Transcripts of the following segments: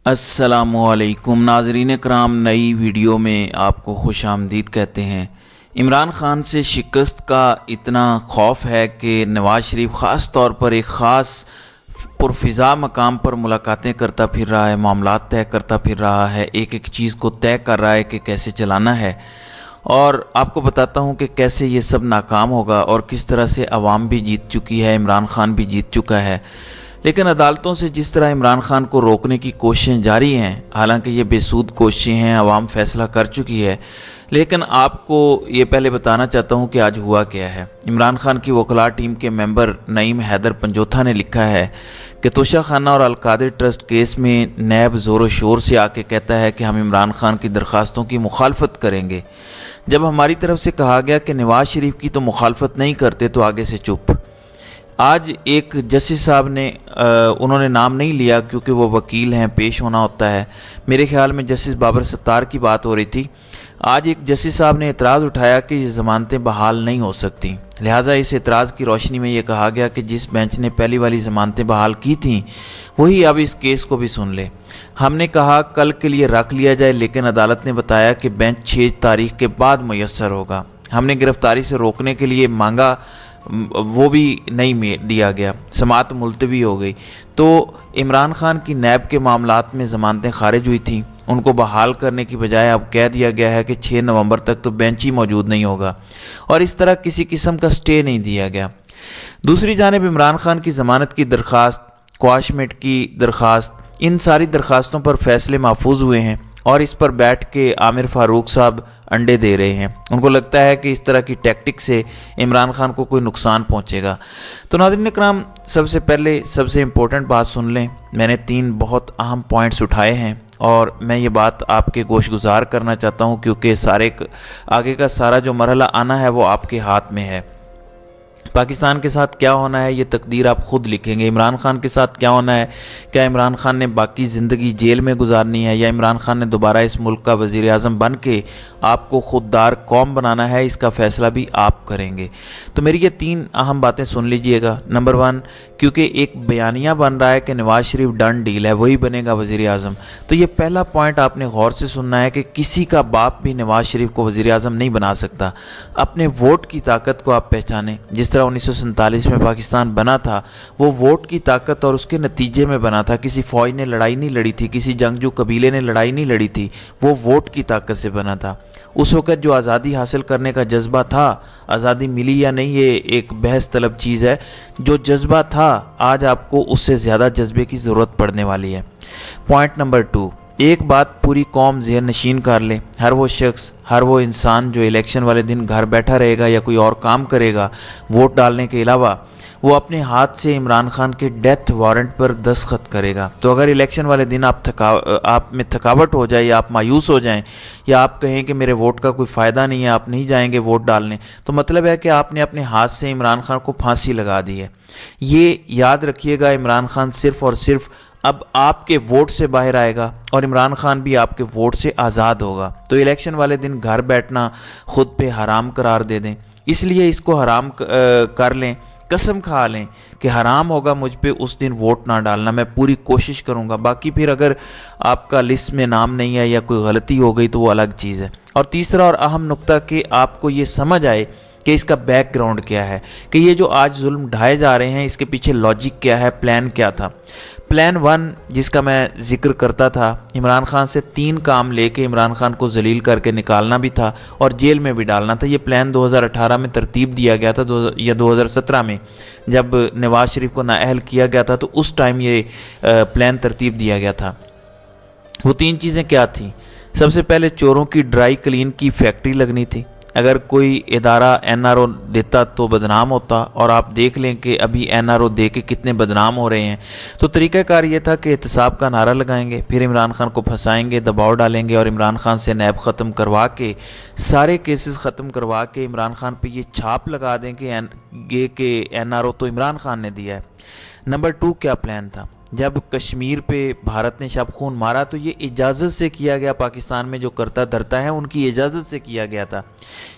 السلام علیکم ناظرین کرام، نئی ویڈیو میں آپ کو خوش آمدید کہتے ہیں۔ عمران خان سے شکست کا اتنا خوف ہے کہ نواز شریف خاص طور پر ایک خاص پرفضا مقام پر ملاقاتیں کرتا پھر رہا ہے، معاملات طے کرتا پھر رہا ہے، ایک ایک چیز کو طے کر رہا ہے کہ کیسے چلانا ہے، اور آپ کو بتاتا ہوں کہ کیسے یہ سب ناکام ہوگا اور کس طرح سے عوام بھی جیت چکی ہے، عمران خان بھی جیت چکا ہے۔ لیکن عدالتوں سے جس طرح عمران خان کو روکنے کی کوششیں جاری ہیں، حالانکہ یہ بے سود کوششیں ہیں، عوام فیصلہ کر چکی ہے، لیکن آپ کو یہ پہلے بتانا چاہتا ہوں کہ آج ہوا کیا ہے۔ عمران خان کی وکلاء ٹیم کے ممبر نعیم حیدر پنجوتھا نے لکھا ہے کہ توشہ خانہ اور القادر ٹرسٹ کیس میں نیب زور و شور سے آ کے کہتا ہے کہ ہم عمران خان کی درخواستوں کی مخالفت کریں گے۔ جب ہماری طرف سے کہا گیا کہ نواز شریف کی تو مخالفت نہیں کرتے تو آگے سے چپ۔ آج ایک جسٹس صاحب نے انہوں نے نام نہیں لیا کیونکہ وہ وکیل ہیں، پیش ہونا ہوتا ہے، میرے خیال میں جسٹس بابر ستار کی بات ہو رہی تھی۔ آج ایک جسٹس صاحب نے اعتراض اٹھایا کہ یہ ضمانتیں بحال نہیں ہو سکتی، لہٰذا اس اعتراض کی روشنی میں یہ کہا گیا کہ جس بینچ نے پہلی والی ضمانتیں بحال کی تھیں وہی اب اس کیس کو بھی سن لے۔ ہم نے کہا کل کے لیے رکھ لیا جائے، لیکن عدالت نے بتایا کہ بینچ 6 تاریخ کے بعد میسر ہوگا۔ ہم نے گرفتاری سے روکنے کے لیے مانگا، وہ بھی نہیں دیا گیا، سماعت ملتوی ہو گئی۔ تو عمران خان کی نیب کے معاملات میں ضمانتیں خارج ہوئی تھیں، ان کو بحال کرنے کی بجائے اب کہہ دیا گیا ہے کہ 6 نومبر تک تو بینچ ہی موجود نہیں ہوگا، اور اس طرح کسی قسم کا سٹے نہیں دیا گیا۔ دوسری جانب عمران خان کی ضمانت کی درخواست، کواشمیٹ کی درخواست، ان ساری درخواستوں پر فیصلے محفوظ ہوئے ہیں، اور اس پر بیٹھ کے عامر فاروق صاحب انڈے دے رہے ہیں۔ ان کو لگتا ہے کہ اس طرح کی ٹیکٹک سے عمران خان کو کوئی نقصان پہنچے گا۔ تو ناظرین اکرام، سب سے پہلے سب سے امپورٹنٹ بات سن لیں، میں نے 3 بہت اہم پوائنٹس اٹھائے ہیں، اور میں یہ بات آپ کے گوش گزار کرنا چاہتا ہوں کیونکہ آگے کا سارا جو مرحلہ آنا ہے وہ آپ کے ہاتھ میں ہے۔ پاکستان کے ساتھ کیا ہونا ہے یہ تقدیر آپ خود لکھیں گے۔ عمران خان کے ساتھ کیا ہونا ہے، کیا عمران خان نے باقی زندگی جیل میں گزارنی ہے، یا عمران خان نے دوبارہ اس ملک کا وزیر اعظم بن کے آپ کو خوددار قوم بنانا ہے، اس کا فیصلہ بھی آپ کریں گے۔ تو میری یہ 3 اہم باتیں سن لیجئے گا۔ نمبر 1، کیونکہ ایک بیانیہ بن رہا ہے کہ نواز شریف ڈن ڈیل ہے، وہی بنے گا وزیر اعظم، تو یہ پہلا پوائنٹ آپ نے غور سے سننا ہے کہ کسی کا باپ بھی نواز شریف کو وزیر اعظم نہیں بنا سکتا۔ اپنے ووٹ کی طاقت کو آپ پہچانیں، جس طرح 1947 میں پاکستان بنا تھا، وہ ووٹ کی طاقت اور اس کے نتیجے میں بنا تھا۔ کسی فوج نے لڑائی نہیں لڑی تھی، کسی جنگجو قبیلے نے لڑائی نہیں لڑی تھی، وہ ووٹ کی طاقت سے بنا تھا۔ اس وقت جو آزادی حاصل کرنے کا جذبہ تھا، آزادی ملی یا نہیں یہ ایک بحث طلب چیز ہے، جو جذبہ تھا آج آپ کو اس سے زیادہ جذبے کی ضرورت پڑنے والی ہے۔ پوائنٹ نمبر 2، ایک بات پوری قوم ذہن نشین کر لے، ہر وہ شخص، ہر وہ انسان جو الیکشن والے دن گھر بیٹھا رہے گا یا کوئی اور کام کرے گا ووٹ ڈالنے کے علاوہ، وہ اپنے ہاتھ سے عمران خان کے ڈیتھ وارنٹ پر دستخط کرے گا۔ تو اگر الیکشن والے دن آپ میں تھکاوٹ ہو جائے، یا آپ مایوس ہو جائیں، یا آپ کہیں کہ میرے ووٹ کا کوئی فائدہ نہیں ہے، آپ نہیں جائیں گے ووٹ ڈالنے، تو مطلب ہے کہ آپ نے اپنے ہاتھ سے عمران خان کو پھانسی لگا دی ہے۔ یہ یاد رکھیے گا، عمران خان صرف اور صرف اب آپ کے ووٹ سے باہر آئے گا، اور عمران خان بھی آپ کے ووٹ سے آزاد ہوگا۔ تو الیکشن والے دن گھر بیٹھنا خود پہ حرام قرار دے دیں، اس لیے اس کو حرام کر لیں، قسم کھا لیں کہ حرام ہوگا مجھ پہ اس دن ووٹ نہ ڈالنا، میں پوری کوشش کروں گا۔ باقی پھر اگر آپ کا لسٹ میں نام نہیں ہے یا کوئی غلطی ہو گئی تو وہ الگ چیز ہے۔ اور تیسرا اور اہم نقطہ کہ آپ کو یہ سمجھ آئے کہ اس کا بیک گراؤنڈ کیا ہے، کہ یہ جو آج ظلم ڈھائے جا رہے ہیں اس کے پیچھے لاجک کیا ہے، پلان کیا تھا۔ پلان 1 جس کا میں ذکر کرتا تھا، عمران خان سے 3 کام لے کے عمران خان کو ذلیل کر کے نکالنا بھی تھا اور جیل میں بھی ڈالنا تھا۔ یہ پلان 2018 میں ترتیب دیا گیا تھا، یا 2017 میں جب نواز شریف کو نااہل کیا گیا تھا، تو اس ٹائم یہ پلان ترتیب دیا گیا تھا۔ وہ 3 چیزیں کیا تھیں؟ سب سے پہلے چوروں کی ڈرائی کلین کی فیکٹری لگنی تھی۔ اگر کوئی ادارہ NRO دیتا تو بدنام ہوتا، اور آپ دیکھ لیں کہ ابھی NRO دے کے کتنے بدنام ہو رہے ہیں۔ تو طریقہ کار یہ تھا کہ احتساب کا نعرہ لگائیں گے، پھر عمران خان کو پھنسائیں گے، دباؤ ڈالیں گے، اور عمران خان سے نیب ختم کروا کے، سارے کیسز ختم کروا کے عمران خان پہ یہ چھاپ لگا دیں کہ NRO تو عمران خان نے دیا ہے۔ نمبر 2 کیا پلان تھا؟ جب کشمیر پہ بھارت نے شب خون مارا تو یہ اجازت سے کیا گیا، پاکستان میں جو کرتا دھرتا ہے ان کی اجازت سے کیا گیا تھا۔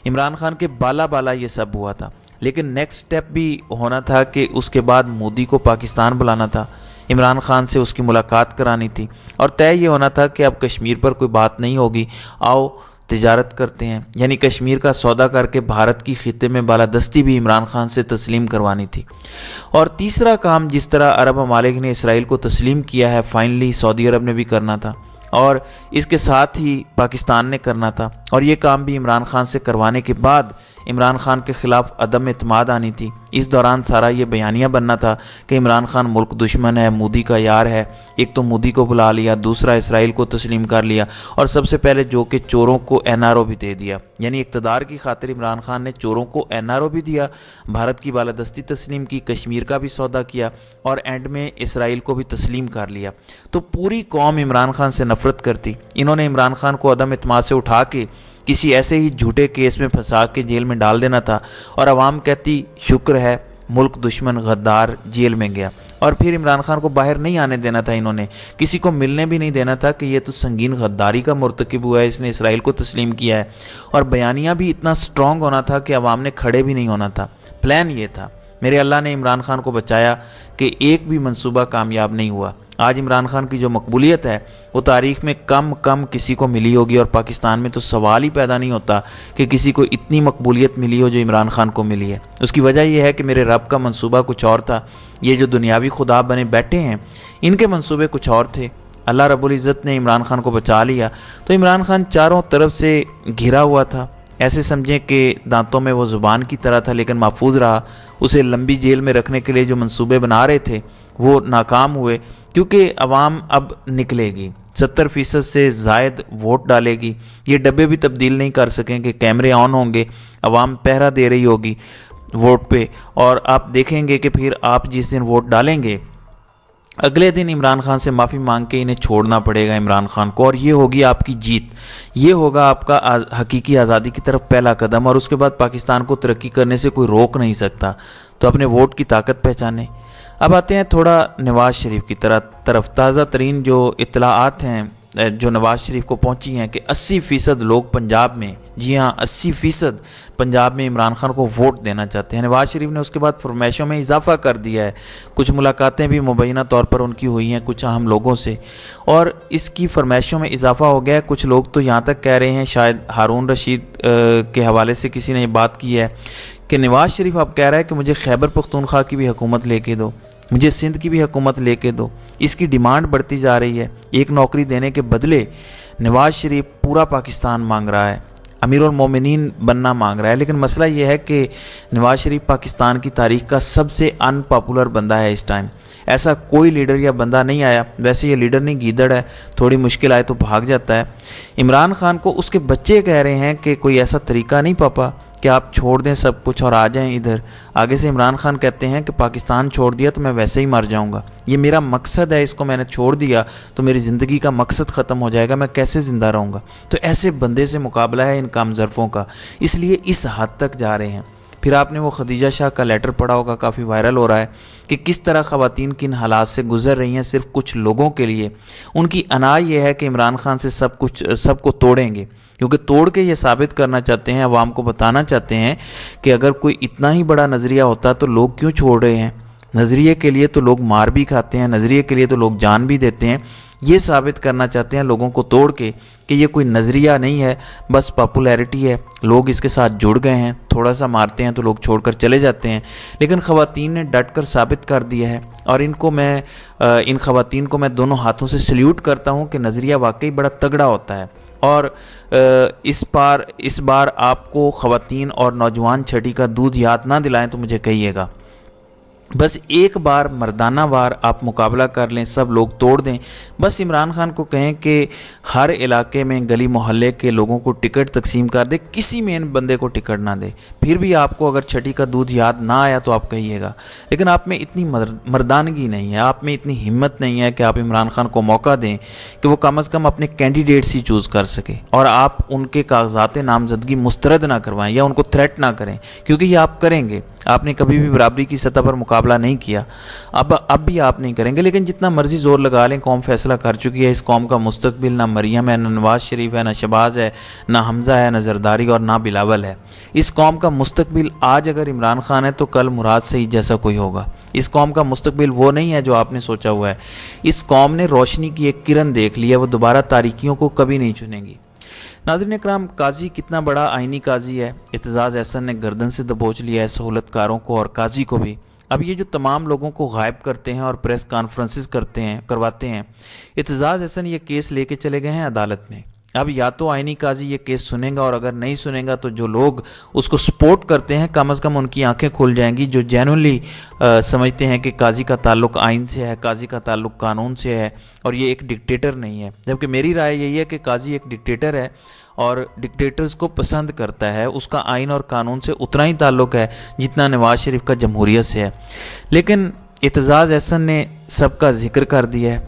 عمران خان کے بالا یہ سب ہوا تھا، لیکن نیکسٹ سٹیپ بھی ہونا تھا کہ اس کے بعد مودی کو پاکستان بلانا تھا، عمران خان سے اس کی ملاقات کرانی تھی اور طے یہ ہونا تھا کہ اب کشمیر پر کوئی بات نہیں ہوگی، آؤ تجارت کرتے ہیں، یعنی کشمیر کا سودا کر کے بھارت کی خطے میں بالادستی بھی عمران خان سے تسلیم کروانی تھی۔ اور تیسرا کام جس طرح عرب ممالک نے اسرائیل کو تسلیم کیا ہے، فائنلی سعودی عرب نے بھی کرنا تھا اور اس کے ساتھ ہی پاکستان نے کرنا تھا، اور یہ کام بھی عمران خان سے کروانے کے بعد عمران خان کے خلاف عدم اعتماد آنی تھی۔ اس دوران سارا یہ بیانیہ بننا تھا کہ عمران خان ملک دشمن ہے، مودی کا یار ہے۔ ایک تو مودی کو بلا لیا، دوسرا اسرائیل کو تسلیم کر لیا، اور سب سے پہلے جو کہ چوروں کو NRO بھی دے دیا، یعنی اقتدار کی خاطر عمران خان نے چوروں کو NRO بھی دیا، بھارت کی بالادستی تسلیم کی، کشمیر کا بھی سودا کیا اور اینڈ میں اسرائیل کو بھی تسلیم کر لیا۔ تو پوری قوم عمران خان سے نفرت کرتی، انہوں نے عمران خان کو عدم اعتماد سے اٹھا کے کسی ایسے ہی جھوٹے کیس میں پھنسا کے جیل میں ڈال دینا تھا، اور عوام کہتی شکر ہے ملک دشمن غدار جیل میں گیا۔ اور پھر عمران خان کو باہر نہیں آنے دینا تھا، انہوں نے کسی کو ملنے بھی نہیں دینا تھا کہ یہ تو سنگین غداری کا مرتکب ہوا ہے، اس نے اسرائیل کو تسلیم کیا ہے، اور بیانیہ بھی اتنا سٹرونگ ہونا تھا کہ عوام نے کھڑے بھی نہیں ہونا تھا۔ پلان یہ تھا۔ میرے اللہ نے عمران خان کو بچایا کہ ایک بھی منصوبہ کامیاب نہیں ہوا۔ آج عمران خان کی جو مقبولیت ہے وہ تاریخ میں کم کسی کو ملی ہوگی، اور پاکستان میں تو سوال ہی پیدا نہیں ہوتا کہ کسی کو اتنی مقبولیت ملی ہو جو عمران خان کو ملی ہے۔ اس کی وجہ یہ ہے کہ میرے رب کا منصوبہ کچھ اور تھا، یہ جو دنیاوی خدا بنے بیٹھے ہیں ان کے منصوبے کچھ اور تھے۔ اللہ رب العزت نے عمران خان کو بچا لیا تو عمران خان چاروں طرف سے گھرا ہوا تھا، ایسے سمجھیں کہ دانتوں میں وہ زبان کی طرح تھا لیکن محفوظ رہا۔ اسے لمبی جیل میں رکھنے کے لیے جو منصوبے بنا رہے تھے وہ ناکام ہوئے، کیونکہ عوام اب نکلے گی، 70% سے زائد ووٹ ڈالے گی۔ یہ ڈبے بھی تبدیل نہیں کر سکیں کہ کیمرے آن ہوں گے، عوام پہرا دے رہی ہوگی ووٹ پہ، اور آپ دیکھیں گے کہ پھر آپ جس دن ووٹ ڈالیں گے اگلے دن عمران خان سے معافی مانگ کے انہیں چھوڑنا پڑے گا عمران خان کو، اور یہ ہوگی آپ کی جیت، یہ ہوگا آپ کا حقیقی آزادی کی طرف پہلا قدم، اور اس کے بعد پاکستان کو ترقی کرنے سے کوئی روک نہیں سکتا۔ تو اپنے ووٹ کی طاقت پہچانے۔ اب آتے ہیں تھوڑا نواز شریف کی طرف۔ تازہ ترین جو اطلاعات ہیں جو نواز شریف کو پہنچی ہیں کہ 80% لوگ پنجاب میں، جی ہاں 80% پنجاب میں عمران خان کو ووٹ دینا چاہتے ہیں۔ نواز شریف نے اس کے بعد فرمائشوں میں اضافہ کر دیا ہے، کچھ ملاقاتیں بھی مبینہ طور پر ان کی ہوئی ہیں کچھ اہم لوگوں سے، اور اس کی فرمائشوں میں اضافہ ہو گیا ہے۔ کچھ لوگ تو یہاں تک کہہ رہے ہیں، شاید ہارون رشید کے حوالے سے کسی نے یہ بات کی ہے کہ نواز شریف اب کہہ رہا ہے کہ مجھے خیبر پختونخوا کی بھی حکومت لے کے دو، مجھے سندھ کی بھی حکومت لے کے دو۔ اس کی ڈیمانڈ بڑھتی جا رہی ہے، ایک نوکری دینے کے بدلے نواز شریف پورا پاکستان مانگ رہا ہے، امیر المومنین بننا مانگ رہا ہے۔ لیکن مسئلہ یہ ہے کہ نواز شریف پاکستان کی تاریخ کا سب سے ان پاپولر بندہ ہے اس ٹائم، ایسا کوئی لیڈر یا بندہ نہیں آیا، ویسے یہ لیڈر نہیں گیدڑ ہے، تھوڑی مشکل آئے تو بھاگ جاتا ہے۔ عمران خان کو اس کے بچے کہہ رہے ہیں کہ کوئی ایسا طریقہ نہیں پاپا کہ آپ چھوڑ دیں سب کچھ اور آ جائیں ادھر۔ آگے سے عمران خان کہتے ہیں کہ پاکستان چھوڑ دیا تو میں ویسے ہی مر جاؤں گا، یہ میرا مقصد ہے، اس کو میں نے چھوڑ دیا تو میری زندگی کا مقصد ختم ہو جائے گا، میں کیسے زندہ رہوں گا۔ تو ایسے بندے سے مقابلہ ہے ان کام ظرفوں کا، اس لیے اس حد تک جا رہے ہیں۔ پھر آپ نے وہ خدیجہ شاہ کا لیٹر پڑھا ہوگا، کافی وائرل ہو رہا ہے کہ کس طرح خواتین کن حالات سے گزر رہی ہیں صرف کچھ لوگوں کے لیے۔ ان کی انا یہ ہے کہ عمران خان سے سب کو توڑیں گے، کیونکہ توڑ کے یہ ثابت کرنا چاہتے ہیں، عوام کو بتانا چاہتے ہیں کہ اگر کوئی اتنا ہی بڑا نظریہ ہوتا تو لوگ کیوں چھوڑ رہے ہیں، نظریے کے لیے تو لوگ مار بھی کھاتے ہیں، نظریے کے لیے تو لوگ جان بھی دیتے ہیں۔ یہ ثابت کرنا چاہتے ہیں لوگوں کو توڑ کے کہ یہ کوئی نظریہ نہیں ہے، بس پاپولیرٹی ہے، لوگ اس کے ساتھ جڑ گئے ہیں، تھوڑا سا مارتے ہیں تو لوگ چھوڑ کر چلے جاتے ہیں۔ لیکن خواتین نے ڈٹ کر ثابت کر دیا ہے، اور ان خواتین کو میں دونوں ہاتھوں سے سلیوٹ کرتا ہوں کہ نظریہ واقعی بڑا تگڑا ہوتا ہے۔ اور اس بار آپ کو خواتین اور نوجوان چھٹی کا دودھ یاد نہ دلائیں تو مجھے کہیے گا، بس ایک بار مردانہ وار آپ مقابلہ کر لیں، سب لوگ توڑ دیں۔ بس عمران خان کو کہیں کہ ہر علاقے میں گلی محلے کے لوگوں کو ٹکٹ تقسیم کر دے، کسی مین بندے کو ٹکٹ نہ دے، پھر بھی آپ کو اگر چھٹی کا دودھ یاد نہ آیا تو آپ کہیے گا۔ لیکن آپ میں اتنی مردانگی نہیں ہے، آپ میں اتنی ہمت نہیں ہے کہ آپ عمران خان کو موقع دیں کہ وہ کم از کم اپنے کینڈیڈیٹس ہی چوز کر سکے، اور آپ ان کے کاغذات نامزدگی مسترد نہ کروائیں یا ان کو تھریٹ نہ کریں، کیونکہ یہ آپ کریں گے۔ آپ نے کبھی بھی برابری کی سطح پر مقابلہ نہیں کیا، اب بھی آپ نہیں کریں گے، لیکن جتنا مرضی زور لگا لیں قوم فیصلہ کر چکی ہے۔ اس قوم کا مستقبل نہ مریم ہے، نہ نواز شریف ہے، نہ شہباز ہے، نہ حمزہ ہے، نہ زرداری اور نہ بلاول ہے۔ اس قوم کا مستقبل آج اگر عمران خان ہے تو کل مراد سعید جیسا کوئی ہوگا۔ اس قوم کا مستقبل وہ نہیں ہے جو آپ نے سوچا ہوا ہے۔ اس قوم نے روشنی کی ایک کرن دیکھ لی ہے، وہ دوبارہ تاریکیوں کو کبھی نہیں چنیں گی۔ ناظرین اکرام، قاضی کتنا بڑا آئینی قاضی ہے، اعتزاز احسن نے گردن سے دبوچ لیا ہے سہولت کاروں کو اور قاضی کو بھی۔ اب یہ جو تمام لوگوں کو غائب کرتے ہیں اور پریس کانفرنسز کرواتے ہیں، اعتزاز احسن یہ کیس لے کے چلے گئے ہیں عدالت میں۔ اب یا تو آئینی قاضی یہ کیس سنیں گا، اور اگر نہیں سنیں گا تو جو لوگ اس کو سپورٹ کرتے ہیں کم از کم ان کی آنکھیں کھل جائیں گی، جو جینوئنلی سمجھتے ہیں کہ قاضی کا تعلق آئین سے ہے، قاضی کا تعلق قانون سے ہے اور یہ ایک ڈکٹیٹر نہیں ہے۔ جبکہ میری رائے یہی ہے کہ قاضی ایک ڈکٹیٹر ہے اور ڈکٹیٹرز کو پسند کرتا ہے، اس کا آئین اور قانون سے اتنا ہی تعلق ہے جتنا نواز شریف کا جمہوریت سے ہے۔ لیکن اعتزاز احسن نے سب کا ذکر کر دیا ہے۔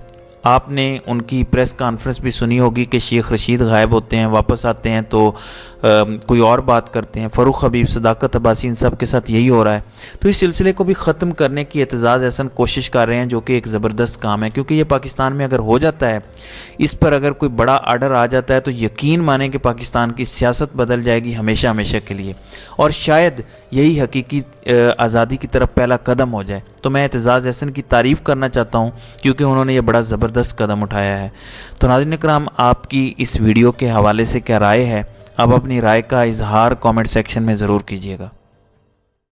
آپ نے ان کی پریس کانفرنس بھی سنی ہوگی کہ شیخ رشید غائب ہوتے ہیں، واپس آتے ہیں تو کوئی اور بات کرتے ہیں، فاروق حبیب، صداقت عباسی، ان سب کے ساتھ یہی ہو رہا ہے۔ تو اس سلسلے کو بھی ختم کرنے کی اعتزاز احسن کوشش کر رہے ہیں، جو کہ ایک زبردست کام ہے، کیونکہ یہ پاکستان میں اگر ہو جاتا ہے، اس پر اگر کوئی بڑا آرڈر آ جاتا ہے تو یقین مانیں کہ پاکستان کی سیاست بدل جائے گی ہمیشہ ہمیشہ کے لیے، اور شاید یہی حقیقی آزادی کی طرف پہلا قدم ہو جائے۔ تو میں اعتزاز احسن کی تعریف کرنا چاہتا ہوں کیونکہ انہوں نے یہ بڑا زبردست قدم اٹھایا ہے۔ تو ناظرین اکرام، آپ کی اس ویڈیو کے حوالے سے کیا رائے ہے؟ اب اپنی رائے کا اظہار کامنٹ سیکشن میں ضرور کیجیے گا۔